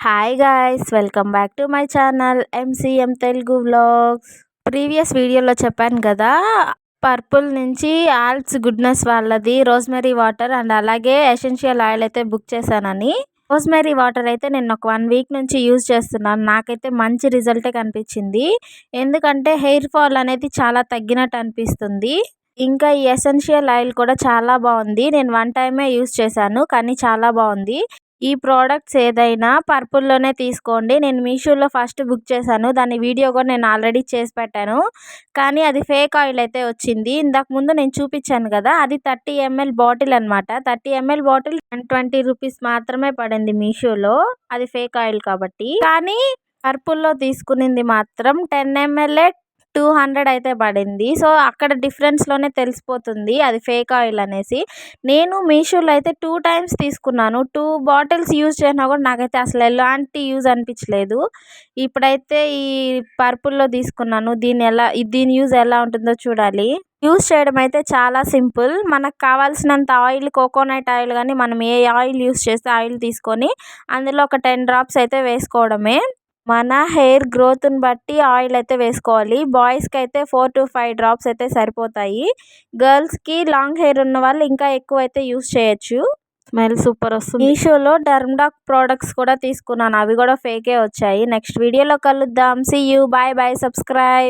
Hi guys, welcome back to my channel MCM Telugu vlogs. Previous వీడియోలో చెప్పాను కదా, purple నుంచి ఆల్స్ గుడ్నెస్ వాళ్ళది రోజ్మెరీ వాటర్ అండ్ అలాగే ఎసెన్షియల్ ఆయిల్ అయితే బుక్ చేశానని. రోజ్మెరీ వాటర్ అయితే నేను ఒక 1 వీక్ నుంచి యూజ్ చేస్తున్నాను. నాకైతే మంచి రిజల్టే కనిపించింది. ఎందుకంటే హెయిర్ ఫాల్ అనేది చాలా తగ్గినట్టు అనిపిస్తుంది. ఇంకా ఈ ఎసెన్షియల్ ఆయిల్ కూడా చాలా బాగుంది. నేను 1 టైమే యూజ్ చేశాను, కానీ చాలా బాగుంది. ఈ ప్రోడక్ట్స్ ఏదైనా పర్పుల్లోనే తీసుకోండి. నేను మీషోలో ఫస్ట్ బుక్ చేశాను. దాని వీడియో కూడా నేను ఆల్రెడీ చేసి పెట్టాను, కానీ అది ఫేక్ ఆయిల్ అయితే వచ్చింది. ఇంతకు ముందు నేను చూపించాను కదా, అది 30 ml బాటిల్ అనమాట. 30 ml బాటిల్ 120 రూపీస్ మాత్రమే పడింది మీషోలో. అది ఫేక్ ఆయిల్ కాబట్టి. కానీ పర్పుల్లో తీసుకునింది మాత్రం 10 ml 200 అయితే పడింది. సో అక్కడ డిఫరెన్స్లోనే తెలిసిపోతుంది అది ఫేక్ ఆయిల్ అనేసి. నేను మీషోలో అయితే 2 టైమ్స్ తీసుకున్నాను. 2 బాటిల్స్ యూజ్ చేసినా కూడా నాకైతే అసలు ఎలాంటి యూజ్ అనిపించలేదు. ఇప్పుడైతే ఈ పర్పుల్లో తీసుకున్నాను. దీని యూజ్ ఎలా ఉంటుందో చూడాలి. యూజ్ చేయడం అయితే చాలా సింపుల్. మనకు కావాల్సినంత ఆయిల్, కోకోనట్ ఆయిల్ కానీ మనం ఏ ఆయిల్ యూజ్ చేస్తే ఆయిల్ తీసుకొని అందులో ఒక 10 డ్రాప్స్ అయితే వేసుకోవడమే. మన హెయిర్ గ్రోత్ని బట్టి ఆయిల్ అయితే వేసుకోవాలి. బాయ్స్కి అయితే 4 to 5 డ్రాప్స్ అయితే సరిపోతాయి. గర్ల్స్కి లాంగ్ హెయిర్ ఉన్న వాళ్ళు ఇంకా ఎక్కువ అయితే యూజ్ చేయొచ్చు. స్మెల్ సూపర్ వస్తుంది. మీషోలో డర్మ్డాక్ ప్రోడక్ట్స్ కూడా తీసుకున్నాను. అవి కూడా ఫేకే వచ్చాయి. నెక్స్ట్ వీడియోలో కలుద్దాం. See you, bye bye, subscribe.